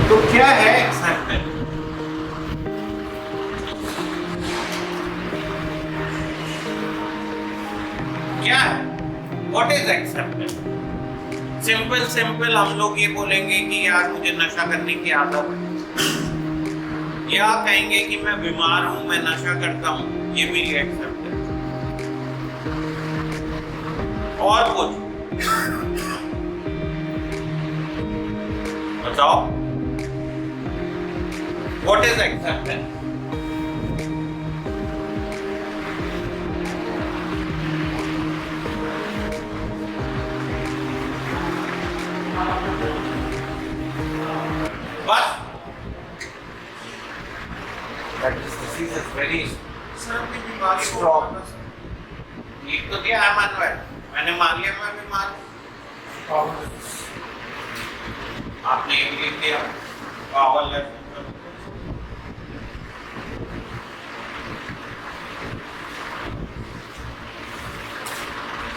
तो क्या है एक्सेप्टेंस? क्या है? What is acceptance? सिंपल हम लोग ये बोलेंगे कि यार मुझे नशा करने की आदत है, या कहेंगे कि मैं बीमार हूं, मैं नशा करता हूं, ये भी एक्सेप्टेंस। और कुछ बताओ, व्हाट इज एक्सेप्टेंस? बस that this disease is very strong. लिख तो दिया है मानव, मैंने मान लिया मैं बीमार हूं। आपने ये भी लिख दिया पावल है।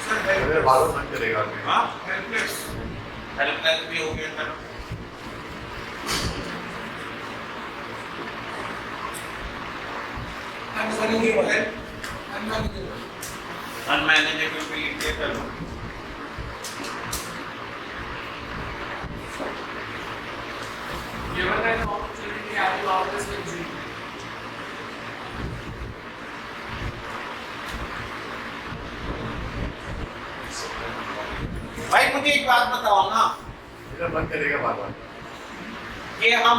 सर बालों मन करेगा। हाँ, हेल्पलेस भी हो गया सर। अनमैनेजेबल भी लिख दिया चलो। Given an opportunity, I will always consume. भाई मुझे एक बात बताओ ना, मेरा मन करेगा बार-बार। कि हम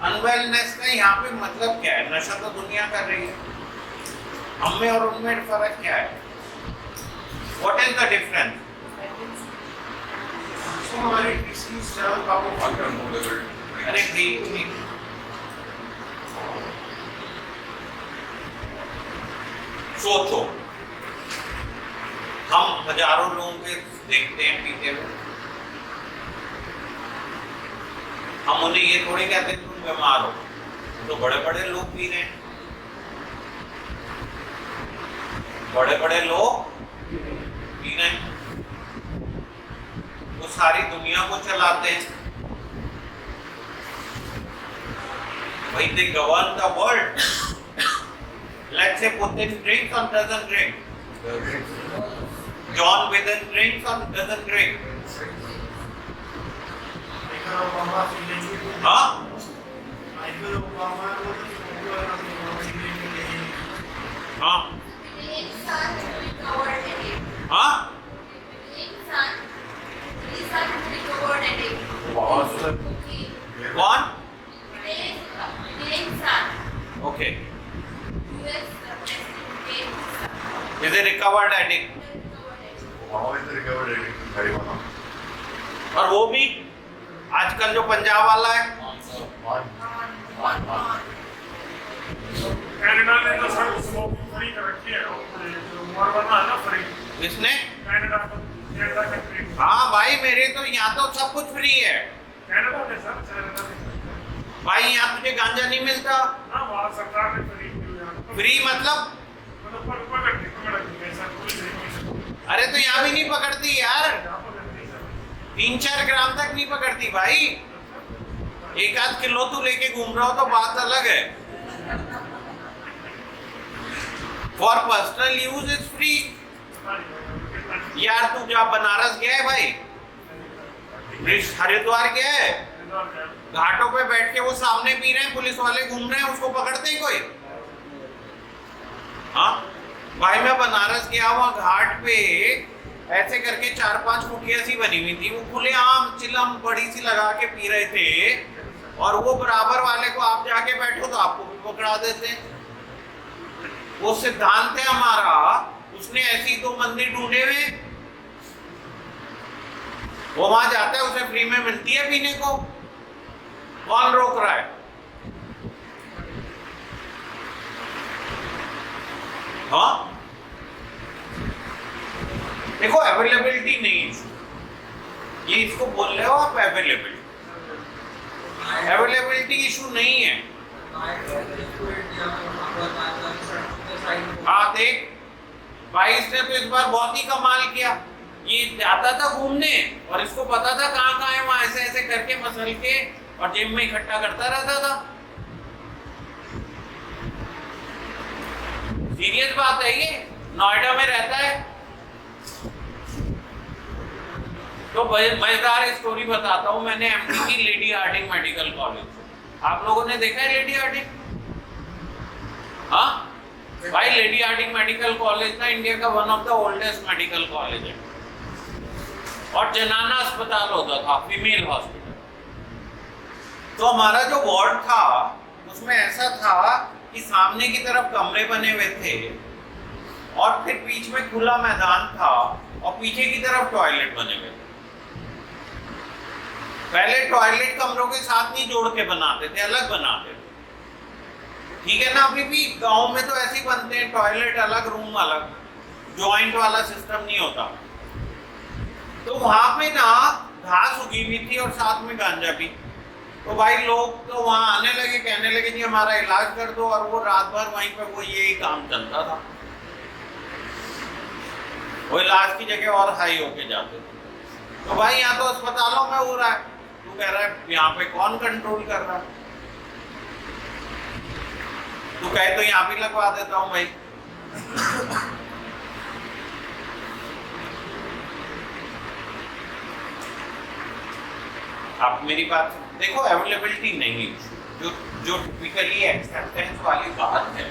अनवेलनेस का यहाँ पे मतलब क्या है? नशा तो दुनिया कर रही है, हम में और उनमें फर्क क्या है? What is the difference? So हमारी डिसीज लेवल का वो फैक्टर लेवल। अरे ठीक, सोचो, हम हजारों लोगों के देखते हैं पीते हुए, हम उन्हें ये थोड़ी कहते हैं तुम बीमार हो, तो बड़े बड़े लोग पी रहे हैं, बड़े बड़े लोग पी रहे हैं, वो सारी दुनिया को चलाते हैं भाई। they govern the world. Let's say Putin drinks or doesn't drink. John Biden drinks or doesn't drink. हाँ? हाँ? हाँ? कौन? Okay. Is a recovered addict. और वो भी आजकल जो पंजाब वाला है, कनाडा ने तो सर स्मोकिंग फ्री कर रखी है, उम्र बना है ना फ्री। किसने? Canada country. हाँ भाई, मेरे तो यहाँ तो सब कुछ फ्री है कनाडा में सर, कनाडा में भाई। यहाँ तुझे गांजा नहीं मिलता। हाँ, वहाँ सरकार ने फ्री किया। फ्री मतलब पकड़ती ऐसा कोई नहीं। अरे तो यहाँ भी नहीं पकड़ती यार, यहाँ पकड़ती है सर। 3-4 ग्राम तक नहीं पकड़ती भाई। 1-8 किलो तू लेके घूम रहा हो तो बात अलग है। For personal use is free. यार तू जहाँ बनारस गया है भाई, हरिद्वार गया है, घाटों पे बैठ के वो सामने पी रहे हैं, पुलिस वाले घूम रहे हैं, उसको पकड़ते हैं कोई? हाँ भाई, मैं बनारस गया, वहाँ घाट पे ऐसे करके 4-5 कुटिया सी बनी हुई थी, वो खुलेआम चिलम बड़ी सी लगा के पी रहे थे, और वो बराबर वाले को आप जाके बैठो तो आपको भी पकड़ा देते हैं। वो सिद्धांत है हमारा, उसने ऐसी 2 मंदिर ढूंढे हुए, वो वहां जाता है, उसे फ्री में मिलती है पीने को, कौन रोक रहा है? हाँ देखो, अवेलेबिलिटी नहीं, ये इसको बोल रहे हो आप अवेलेबिलिटी। अवेलेबिलिटी इशू नहीं है। हाँ देख, 22 ने तो इस बार बहुत ही कमाल किया। ये जाता था घूमने और इसको पता था कहाँ कहाँ है, वहां ऐसे ऐसे करके मसल के और जेब में इकट्ठा करता रहता था। सीरियस बात है ये, नोएडा में रहता है। तो मजेदार स्टोरी बताता हूँ। मैंने एमडी की लेडी हार्डिंग मेडिकल कॉलेज, आप लोगों ने देखा है लेडी हार्डिंग? हाँ भाई, लेडी हार्डिंग मेडिकल कॉलेज ना इंडिया का one of the oldest medical college है, और जनाना अस्पताल होता था, फीमेल हॉस्पिटल। तो हमारा जो वार्ड था उसमें ऐसा था कि सामने की तरफ कमरे बने हुए थे और फिर बीच में खुला मैदान था और पीछे की तरफ टॉयलेट बने हुए थे। पहले टॉयलेट कमरों के साथ नहीं जोड़ के बनाते थे, अलग बनाते थे, ठीक है ना। अभी भी गांव में तो ऐसे ही बनते हैं, टॉयलेट अलग रूम अलग, जॉइंट वाला सिस्टम नहीं होता। तो वहां पे ना घास उगी हुई थी और साथ में गांजा भी। तो भाई लोग तो वहां आने लगे, कहने लगे जी हमारा इलाज कर दो, और वो रात भर वहीं पे वो यही काम चलता था। वो इलाज की जगह और हाई होके जाते थे। तो भाई यहाँ तो अस्पतालों में हो रहा है, तू कह रहा है यहाँ पे कौन कंट्रोल कर रहा है? तू कहे तो यहाँ भी लगवा देता हूँ भाई। आप मेरी बात देखो, अवेलेबिलिटी नहीं, जो टिपिकली एक्सेप्टेंस वाली बात है,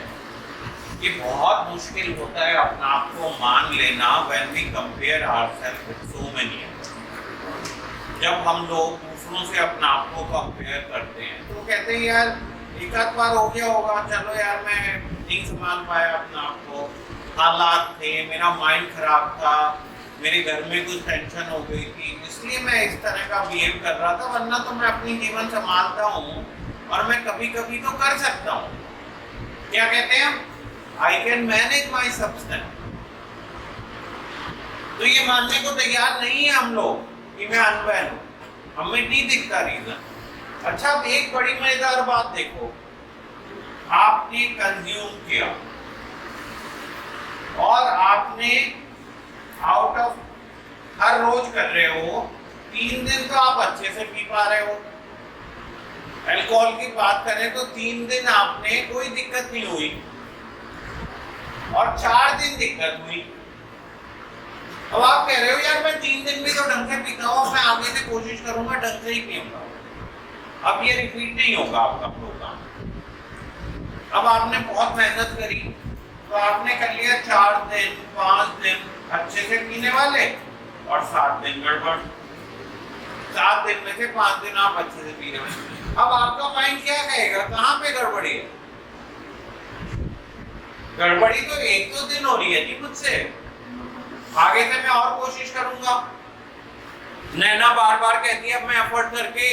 ये बहुत मुश्किल होता है अपना आप को मान लेना when we compare ourselves with so many. जब हम लोग दूसरों से अपना आप को कंपेयर करते हैं तो कहते हैं यार एक आध बार हो गया होगा, चलो यार मैं नहीं संभाल पाया अपना आप को, हालात थे, मेरा माइंड खराब था, मेरे घर में कुछ टेंशन हो गई थी, इसलिए मैं इस तरह का बिहेव कर रहा था, वरना तो मैं अपनी जीवन संभालता हूँ और मैं कभी कभी तो कर सकता हूँ। क्या कहते हैं हम? I can manage my substance. तो ये मानने को तैयार नहीं है हम लोग कि मैं अनवेल हूँ, हमें नहीं दिखता रीजन। अच्छा, अब एक बड़ी मजेदार बात देखो, आपने कंज्यूम किया और आपने आउट ऑफ हर रोज कर रहे हो, 3 दिन तो आप अच्छे से पी पा रहे हो। अल्कोहल की बात करें तो 3 दिन आपने कोई दिक्कत नहीं हुई और 4 दिन दिक्कत हुई। अब आप कह रहे हो यार मैं 3 दिन भी तो ढंग से पीता हूँ, मैं आगे से कोशिश करूंगा ढंग से ही पीऊंगा। अब ये रिपीट नहीं होगा आपका प्रोग्राम। अब आपने बहुत मेहनत करी तो आपने कर लिया 4 दिन 5 दिन अच्छे से पीने वाले और 7 दिन गड़बड़। 7 दिन में से 5 दिन आप अच्छे से पी रहे हो। अब आपका माइंड क्या कहेगा, कहाँ पे गड़बड़ी है? गड़बड़ी तो 1-2 दिन हो रही है जी मुझसे, आगे से मैं और कोशिश करूंगा। नैना बार बार कहती है अब मैं एफर्ट करके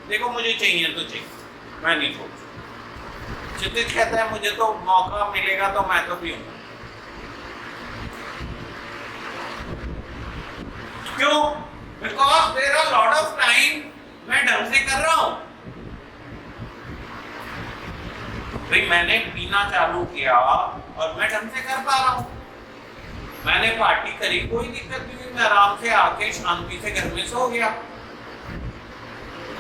देखो, मुझे चाहिए तो चाहिए, मैं नहीं छोड़। क्षितिज कहता है मुझे तो मौका मिलेगा तो मैं तो पीऊंगा। क्यों? Because there are lot of time मैं ढंग से कर रहा हूं। भाई मैंने पीना चालू किया और मैं ढंग से कर पा रहा हूं। मैंने पार्टी करी, कोई दिक्कत नहीं हुई, मैं आराम से आके शांति से घर में सो गया।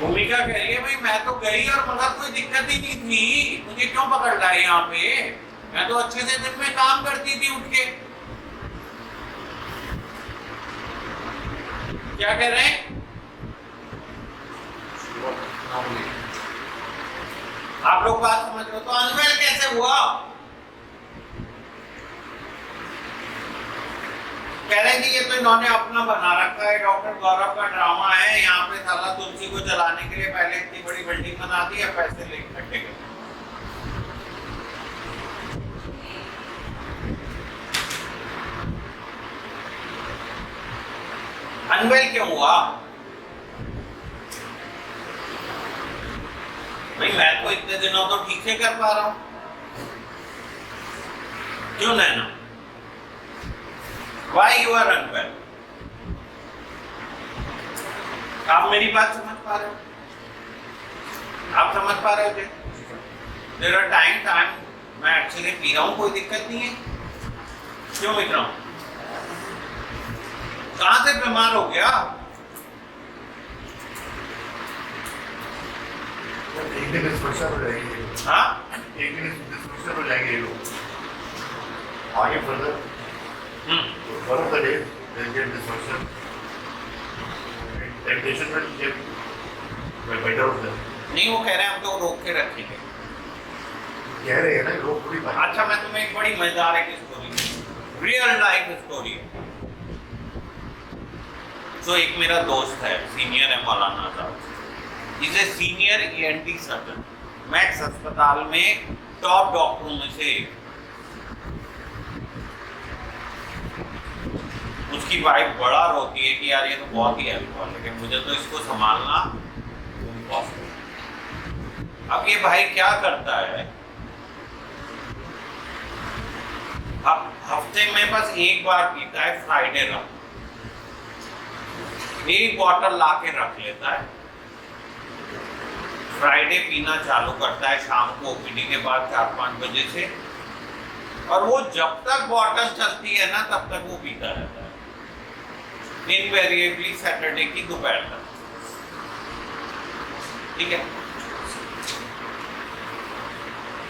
भूमिका कह रही है भाई मैं तो गई और मगर कोई दिक्कत ही नहीं थी, मुझे क्यों पकड़ रहा है यहाँ पे? मैं तो अच्छे से दिन में काम करती थी उठ के। क्या कह रहे हैं आप लोग? बात समझ रहे हो? तो अनवेल कैसे हुआ? कह रहे कि ये तो इन्होंने अपना बना रखा है, डॉक्टर गौरव का ड्रामा है। यहाँ पे साला तुलसी को जलाने के लिए पहले इतनी बड़ी बिल्डिंग बना दी है, पैसे ले इकट्ठे कर। अनवेल क्यों हुआ? भाई मैं तो इतने दिनों तो ठीक से कर पा रहा हूं, क्यों नैना? Why you are unwell? आप मेरी बात समझ पा रहे हो? आप समझ पा रहे हो? There are time मैं एक्चुअली पी रहा हूँ, कोई दिक्कत नहीं है। क्यों पी रहा हूँ? कहाँ से बीमार हो गया? एक दिन डिस्पर्शन हो जाएगी, हाँ एक दिन डिस्पर्शन हो जाएंगे ये लोग आगे further one of the day they get dispersion temptation में ये बेटर होता है। नहीं, वो कह रहे हैं हम तो रोक के रखेंगे। कह रहे हैं ना लोग पूरी बात। अच्छा, मैं तुम्हें एक बड़ी मजेदार एक स्टोरी, रियल लाइफ स्टोरी है। तो एक मेरा दोस्त है, सीनियर है Maulana Azad, is a senior ENT surgeon, max अस्पताल में टॉप डॉक्टरों में से एक। उसकी वाइफ बड़ा रोती है कि यार ये तो बहुत ही अल्कोहलिक है, मुझे तो इसको संभालना इम्पॉसिबल। अब ये भाई क्या करता है, हफ्ते में बस एक बार पीता है, फ्राइडे रात एक बॉटल ला के रख लेता है, फ्राइडे पीना चालू करता है शाम को ओपीडी के बाद 4-5 बजे से, और वो जब तक बॉटल चलती है ना तब तक वो पीता रहता है, इनवेरिएबली सैटरडे की दोपहर तक। ठीक है,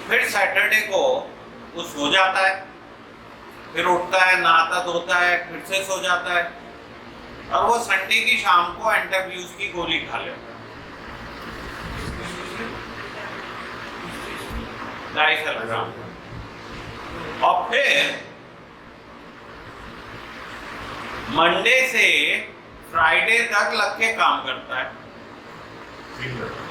फिर सैटरडे को वो सो जाता है, फिर उठता है, नहाता धोता है, फिर से सो जाता है, और वो संडे की शाम को एंटाब्यूज की गोली खा लेता है। 2.5 ग्राम। और फिर मंडे से फ्राइडे तक लग के काम करता है। क्लीन करते हैं,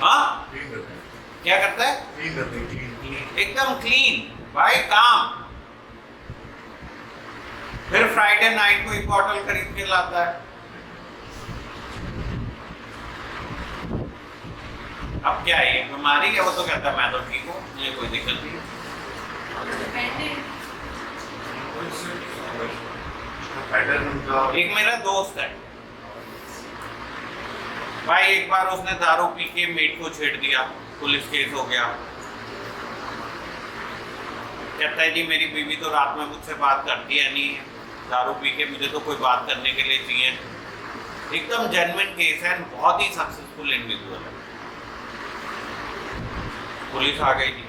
हाँ, क्लीन करते हैं, क्या करता है? क्लीन करते हैं, क्लीन। एकदम क्लीन भाई काम। फिर फ्राइडे नाइट को एक बॉटल खरीद के लाता है। अब क्या है, ये बीमारी है? वो तो कहता है मैं तो ठीक हूँ, मुझे कोई दिक्कत नहीं है। पैटर्न उनका एक मेरा दोस्त है भाई, एक बार उसने दारू पी के मेट को छेड़ दिया, पुलिस केस हो गया। कहता है जी मेरी बीवी तो रात में मुझसे बात करती है नहीं, दारू पी के मुझे तो कोई बात करने के लिए चाहिए। एकदम जेन्युइन केस है, बहुत ही सक्सेसफुल इंडिविजुअल है। पुलिस आ गई थी,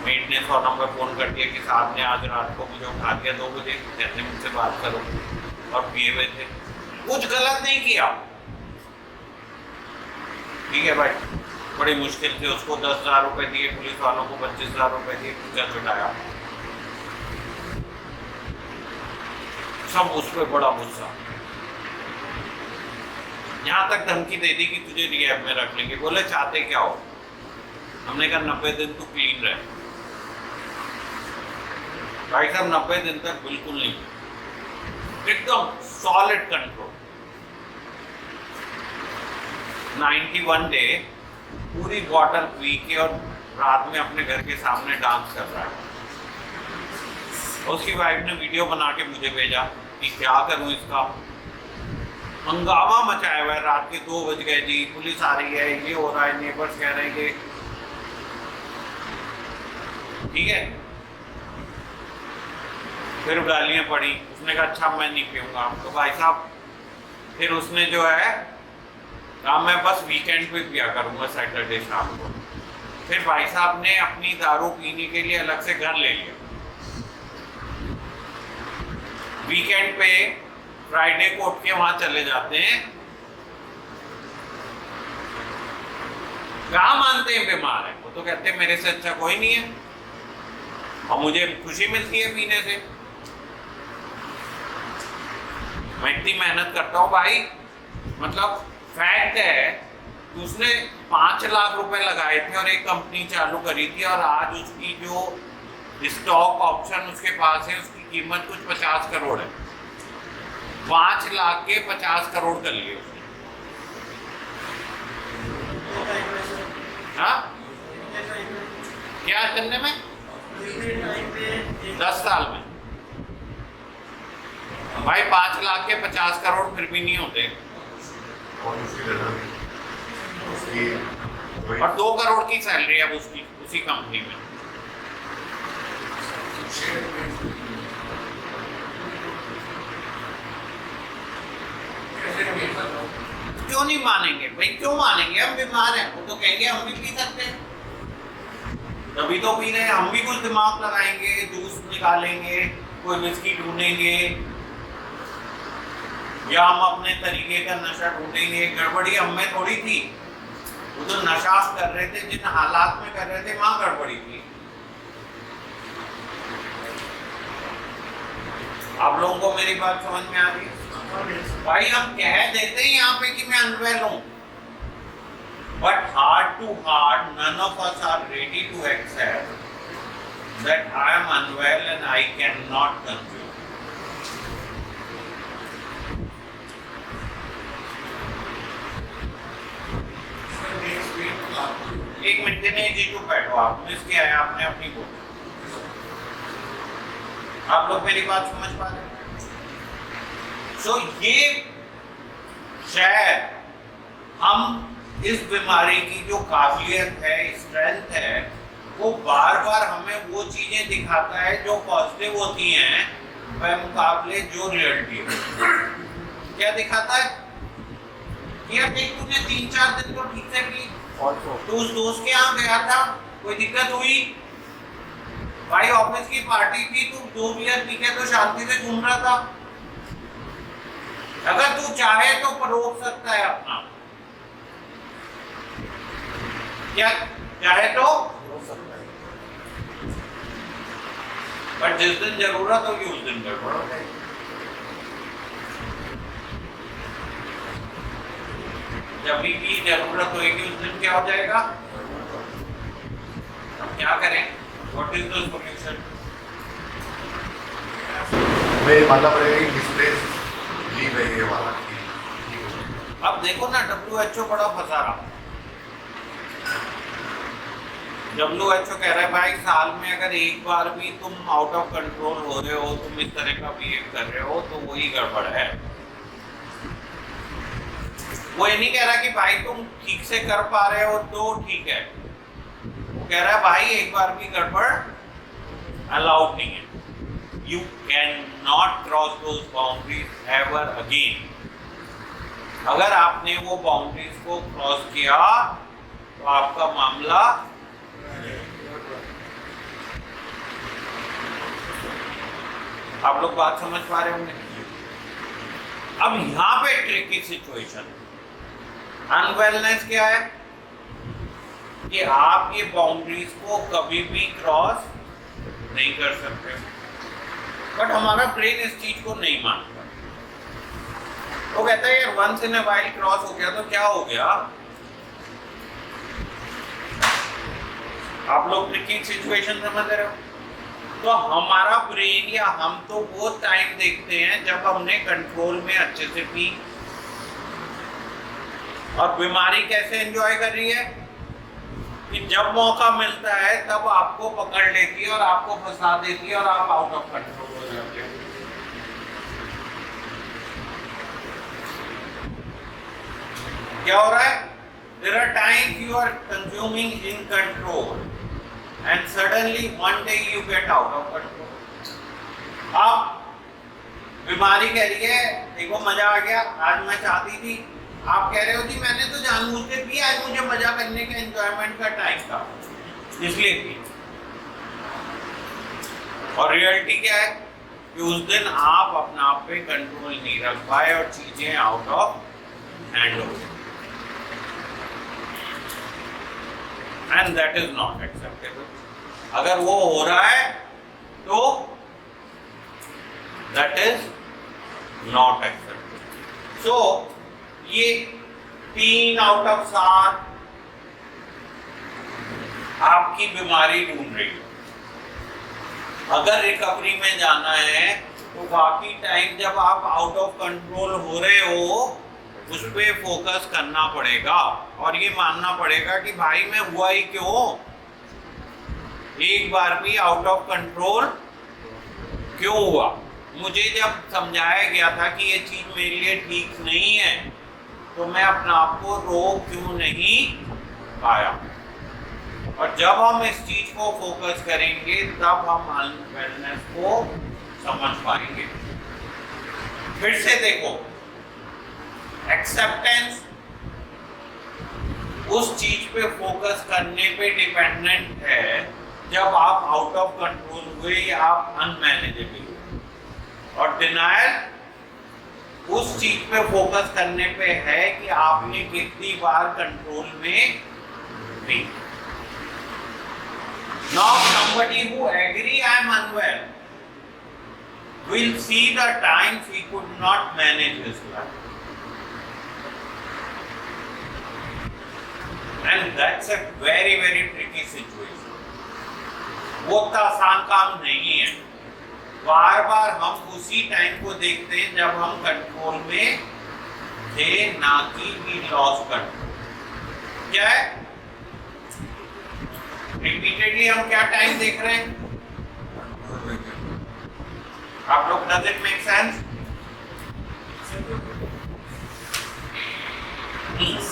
मेट ने 100 नंबर फोन कर दिया कि साहब ने आज रात को मुझे उठा दिया 2 बजे, कहते मुझसे बात करो, और पिए हुए थे, कुछ गलत नहीं किया। ठीक है भाई, बड़ी मुश्किल से उसको 10,000 रुपए दिए, पुलिस वालों को 25,000 रुपए दिए, घर छुटाया। सब उस पर बड़ा गुस्सा, यहाँ तक धमकी दे दी कि तुझे रिहैब में रख लेंगे। बोले चाहते क्या हो? हमने कहा 90 दिन तू क्लीन रहे। भाई साहब 90 दिन तक बिल्कुल नहीं, एकदम सॉलिड कंट्रोल। 91 डे पूरी बॉटल पी के और रात में अपने घर के सामने डांस कर रहा है। उसकी वाइफ ने वीडियो बना के मुझे भेजा कि क्या करूं इसका, हंगामा मचाया हुआ है, रात के 2 बज गए जी, पुलिस आ रही है, ये हो रहा है, नेबर्स कह रहे हैं कि ठीक है। फिर गालियां पड़ी, उसने कहा अच्छा मैं नहीं पीऊंगा। तो भाई साहब फिर उसने जो है कहा मैं बस वीकेंड पे पिया करूंगा, सैटरडे शाम को। फिर भाई साहब ने अपनी दारू पीने के लिए अलग से घर ले लिया। वीकेंड पे फ्राइडे को उठ के वहां चले जाते हैं। कहाँ मानते हैं बीमार है, वो तो कहते हैं मेरे से अच्छा कोई नहीं है, और मुझे खुशी मिलती है पीने से। मैं इतनी मेहनत करता हूँ भाई, मतलब फैक्ट है कि उसने 5 लाख रुपए लगाए थे और एक कंपनी चालू करी थी, और आज उसकी जो स्टॉक ऑप्शन उसके पास है उसकी कीमत कुछ 50 करोड़ है। 5 लाख के 50 करोड़ कर लिए उसने। हाँ क्या करने में? 10 साल में भाई 5 लाख के 50 करोड़ फिर भी नहीं होते, और उसकी और 2 करोड़ की सैलरी अब उसकी उसी कंपनी में। क्यों नहीं मानेंगे भाई? क्यों मानेंगे? हम बीमार हैं, वो तो कहेंगे हम भी पी सकते हैं, तभी तो पी रहे हैं। हम भी कुछ दिमाग लगाएंगे, जूस निकालेंगे, कोई विस्की ढूंढेंगे, या हम अपने तरीके का नशा ढूंढेंगे। गड़बड़ी हम में थोड़ी थी, वो जो नशा कर रहे थे, जिन हालात में कर रहे थे, वहां गड़बड़ी थी। आप लोगों को मेरी बात समझ में आ रही है? भाई हम कह देते हैं यहाँ पे कि मैं अनवेल हूं, but heart to heart none of us are ready to accept that I am unwell and I cannot consume. एक मिनट नहीं जी, चुप बैठो आप, मिस किया है आपने अपनी बोल। आप लोग मेरी बात समझ पा रहे हैं? सो ये शायद हम इस बीमारी की जो काबिलियत है, स्ट्रेंथ है, वो बार बार हमें वो चीजें दिखाता है जो पॉजिटिव होती हैं मुकाबले जो रियलिटी है। क्या दिखाता है? यार देख, तूने 3-4 दिन तो ठीक से पी, तो उस दोस्त के यहाँ गया था, कोई दिक्कत हुई? भाई ऑफिस की पार्टी थी, तू 2 बियर पी के तो शांति से घूम रहा था। अगर तू चाहे तो रोक सकता है अपना, क्या चाहे तो रोक सकता है, बट जिस दिन जरूरत होगी उस दिन गड़बड़ हो जाएगी। जब भी जरूरत होगी उस दिन क्या हो जाएगा? अब क्या करें? What is the solution? हमें मानना पड़ेगा कि डिस्प्लेस लीव है ये वाला। अब देखो ना, WHO बड़ा फंसा रहा। WHO कह रहा है भाई साल में अगर एक बार भी तुम आउट ऑफ कंट्रोल हो रहे हो, तुम इस तरह का बिहेव कर रहे हो, तो वही गड़बड़ है। वो ये नहीं कह रहा कि भाई तुम ठीक से कर पा रहे हो तो ठीक है, वो कह रहा है भाई एक बार भी गड़बड़ अलाउड नहीं है। You cannot cross those boundaries ever again. अगर आपने वो बाउंड्रीज को क्रॉस किया तो आपका मामला आप लोग बात समझ पा रहे होंगे? अब यहां पे ट्रिकी सिचुएशन, अनवेलनेस क्या है कि आप ये बाउंड्रीज को कभी भी क्रॉस नहीं कर सकते, बट हमारा ब्रेन इस चीज को नहीं मानता। वो कहता है यार once in a while cross हो गया तो क्या हो गया? आप लोग ट्रिकी सिचुएशन समझ रहे हो? तो हमारा ब्रेन या हम तो वो टाइम देखते हैं जब हमने कंट्रोल में अच्छे से पी, और बीमारी कैसे एंजॉय कर रही है कि जब मौका मिलता है तब आपको पकड़ लेती है और आपको फंसा देती है और आप आउट ऑफ कंट्रोल हो जाते हैं। क्या हो रहा है? There are times you are consuming in control and suddenly one day you get out of control. आप बीमारी कह रही है देखो मजा आ गया, आज मैं चाहती थी, आप कह रहे हो कि मैंने तो जानबूझ के पिया, आज मुझे मजा करने का, एंजॉयमेंट का टाइम था इसलिए पी। और रियलिटी क्या है कि उस दिन आप अपने आप पे कंट्रोल नहीं रख पाए और चीजें आउट ऑफ हैंड हो गई, and that is not acceptable. अगर वो हो रहा है तो दैट इज नॉट एक्सेप्टेबल। सो ये 3 आउट ऑफ 7 आपकी बीमारी ढूंढ रही है। अगर रिकवरी में जाना है तो बाकी टाइम जब आप आउट ऑफ कंट्रोल हो रहे हो उस पे फोकस करना पड़ेगा और ये मानना पड़ेगा कि भाई मैं हुआ ही क्यों, एक बार भी आउट ऑफ कंट्रोल क्यों हुआ। मुझे जब समझाया गया था कि ये चीज मेरे लिए ठीक नहीं है तो मैं अपने आप को रोक क्यों नहीं पाया। और जब हम इस चीज को फोकस करेंगे तब हम अनवेलनेस को समझ पाएंगे। फिर से देखो, एक्सेप्टेंस उस चीज पे फोकस करने पे डिपेंडेंट है जब आप आउट ऑफ कंट्रोल हुए या आप अनमैनेजेबल हुए, और डिनायल उस चीज पे फोकस करने पे है कि आपने कितनी बार कंट्रोल में थी। Now somebody who agree I am unwell will see the times he could not manage his life. And that's a very very tricky situation. वो तो आसान काम नहीं है। बार बार हम उसी टाइम को देखते हैं जब हम कंट्रोल में थे, ना कि वी लॉस कंट्रोल। क्या है? रिपीटेडली हम क्या टाइम देख रहे हैं? आप लोग, does it make sense?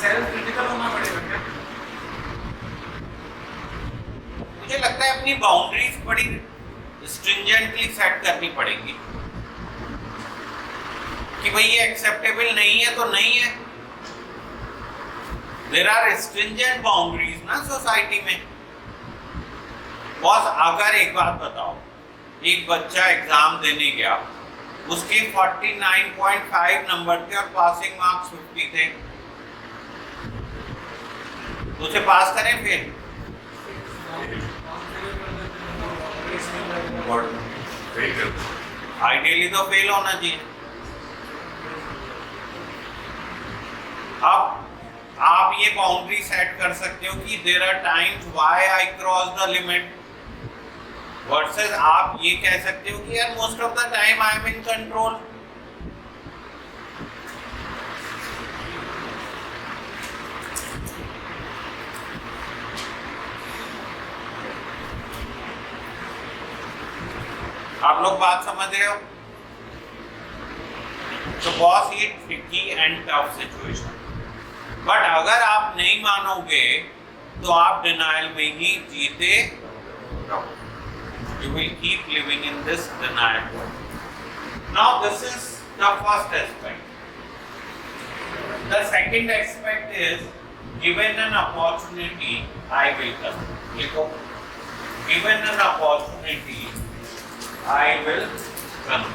Self critical होना पड़ेगा क्या? मुझे लगता है अपनी बाउंड्रीज बड़ी स्ट्रिंजेंटली सेट करनी पड़ेगी कि भाई ये एक्सेप्टेबल नहीं है तो नहीं है। देयर आर स्ट्रिंजेंट बाउंड्रीज ना सोसाइटी में। बॉस, अगर एक बात बताओ, एक बच्चा एग्जाम देने गया, उसके 49.5 नंबर थे और पासिंग मार्क्स 50 थे, उसे पास करें फिर? आइडियली तो फेल होना चाहिए। अब आप ये बाउंड्री सेट कर सकते हो कि there are times why I cross the limit, versus आप ये कह सकते हो कि यार most of the time I am in control. आप लोग बात समझ रहे हो? तो बॉस, ये tricky and tough situation, but अगर आप नहीं मानोगे तो आप डिनायल में ही जीते रहो। You will keep living in this denial. Now this is the first aspect. The second aspect is, given an opportunity, I will come. देखो, given an opportunity, I will come.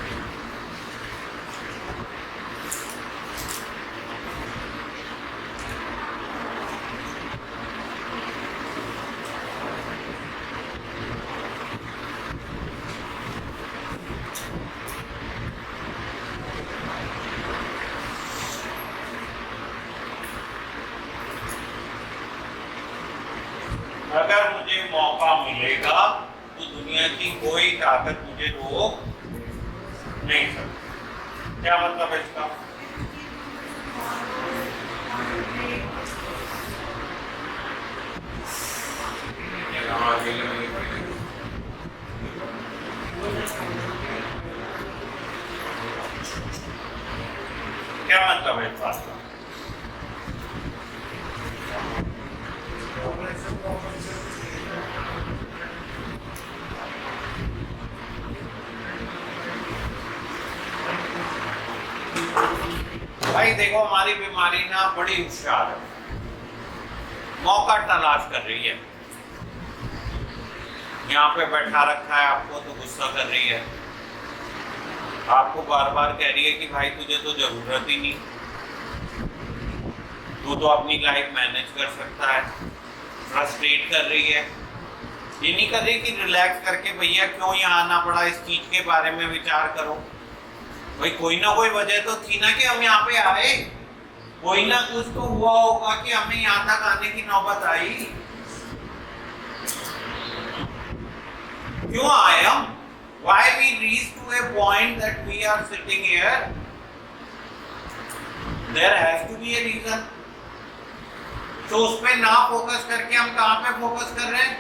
अगर मुझे मौका मिलेगा तो दुनिया की कोई ताकत मुझे रोक नहीं सकती। क्या मतलब है इसका? क्या मतलब है इस बात का? भाई देखो, हमारी बीमारी ना बड़ी होशियार है, मौका तलाश कर रही है। यहाँ पे बैठा रखा है आपको तो गुस्सा कर रही है, आपको बार बार कह रही है कि भाई तुझे तो जरूरत ही नहीं, तू तो अपनी लाइफ मैनेज कर सकता है। फ्रस्ट्रेट कर रही है, ये नहीं कर रही कि रिलैक्स करके भैया क्यों यहाँ आना पड़ा, इस चीज के बारे में विचार करो। भाई कोई ना कोई वजह तो थी ना कि हम यहाँ पे आए, कोई ना कुछ तो हुआ होगा कि हमें यहाँ तक आने की नौबत आई। क्यों आए हम? Why we reached to a point that we are sitting here? There has to be a reason. तो उस पे ना फोकस करके हम कहाँ पे फोकस कर रहे हैं?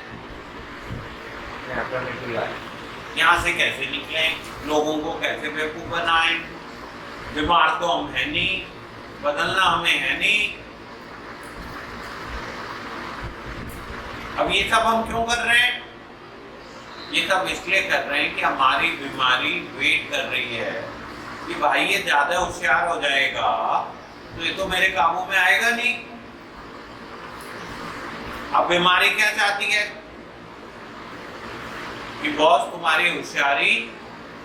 यहाँ से कैसे निकले, लोगों को कैसे बेवकूफ बनाएं। बीमार तो हम है नहीं, बदलना हमें है नहीं। अब ये सब हम क्यों कर रहे हैं? ये सब इसलिए कर रहे हैं कि हमारी बीमारी वेट कर रही है कि भाई ये ज्यादा होशियार हो जाएगा तो ये तो मेरे काबू में आएगा नहीं। अब बीमारी क्या चाहती है कि बॉस तुम्हारी होशियारी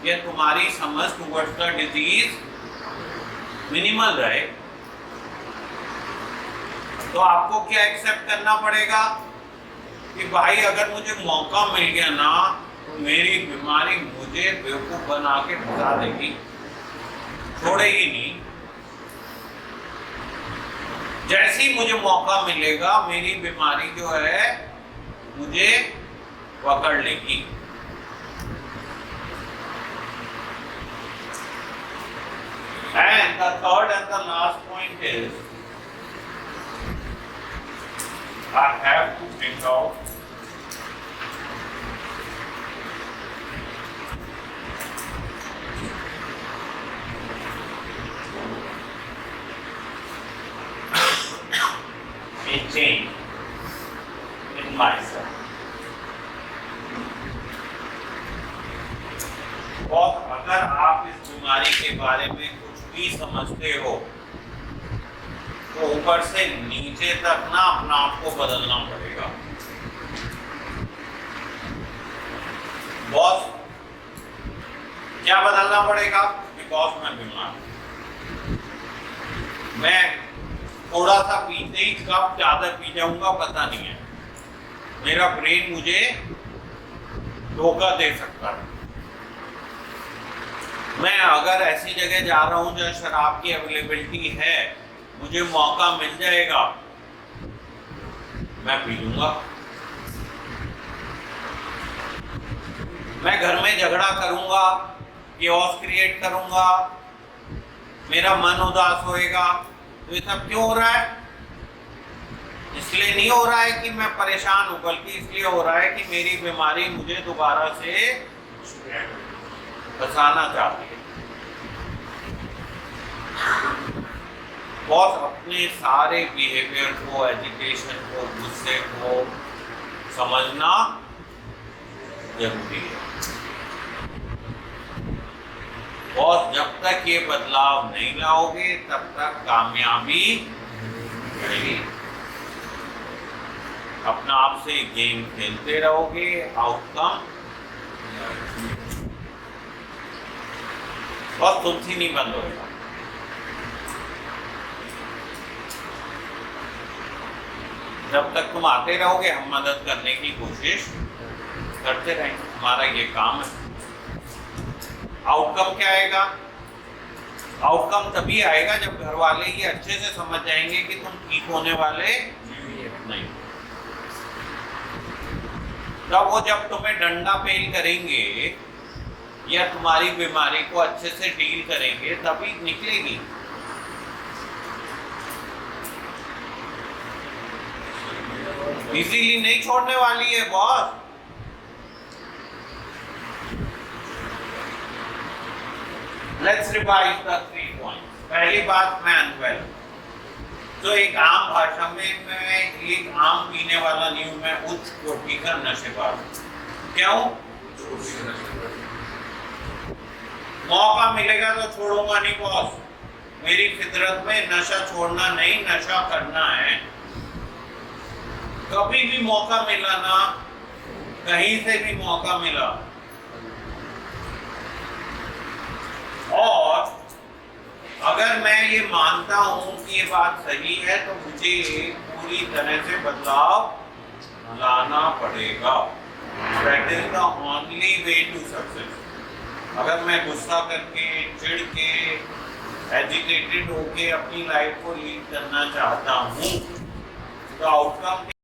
या तुम्हारी समझ टुवर्ड्स द डिजीज मिनिमल रहे। तो आपको क्या एक्सेप्ट करना पड़ेगा कि भाई अगर मुझे मौका मिल गया ना तो मेरी बीमारी मुझे बेवकूफ बना के भगा देगी, छोड़ेगी नहीं। जैसे ही मुझे मौका मिलेगा मेरी बीमारी जो है मुझे पकड़ लेगी। And the third and the last point is I have to bring out a change in myself. और अगर आप इस बीमारी के बारे में कुछ भी समझते हो तो ऊपर से नीचे तक ना अपना आप को बदलना पड़ेगा। बॉस क्या बदलना पड़ेगा? बिकॉज मैं बीमार हूं, मैं थोड़ा सा पीते ही कब ज्यादा पी जाऊंगा पता नहीं है, मेरा ब्रेन मुझे धोखा दे सकता है। मैं अगर ऐसी जगह जा रहा हूं जहाँ शराब की अवेलेबिलिटी है, मुझे मौका मिल जाएगा, मैं पी लूंगा। मैं घर में झगड़ा करूंगा, केओस क्रिएट करूंगा, मेरा मन उदास होएगा। तो ये सब क्यों हो रहा है? इसलिए नहीं हो रहा है कि मैं परेशान हूं, बल्कि इसलिए हो रहा है कि मेरी बीमारी मुझे दोबारा से बचाना चाहती है। बॉस अपने सारे बिहेवियर को, एजुकेशन को, गुस्से को समझना जरूरी है। बॉस जब तक ये बदलाव नहीं लाओगे तब तक कामयाबी नहीं। अपना आप से गेम खेलते रहोगे, आउटकम बस तुमसे नहीं बंद होगा। जब तक तुम आते रहोगे हम मदद करने की कोशिश करते रहेंगे, हमारा ये काम है। आउटकम क्या आएगा? आउटकम तभी आएगा जब घर वाले ये अच्छे से समझ जाएंगे कि तुम ठीक होने वाले नहीं। तब वो जब तुम्हें डंडा पेल करेंगे या तुम्हारी बीमारी को अच्छे से डील करेंगे तभी निकलेगी। इजीली नहीं छोड़ने वाली है boss. Let's revise the 3 points. पहली बात, मैं अनवेल। तो एक आम भाषा में मैं एक आम पीने वाला नहीं हूं, मैं उच्च कोटि का नशेबाज। क्यों? मौका मिलेगा तो छोड़ूंगा नहीं बॉस। मेरी फितरत में नशा छोड़ना नहीं, नशा करना है। कभी भी मौका मिला ना, कहीं से भी मौका मिला, और अगर मैं ये मानता हूं कि ये बात सही है तो मुझे पूरी तरह से बदलाव लाना पड़ेगा। That is the only way to success। अगर मैं गुस्सा करके, चिढ़ के, एजिटेटेड होके अपनी लाइफ को लीड करना चाहता हूँ तो आउटकम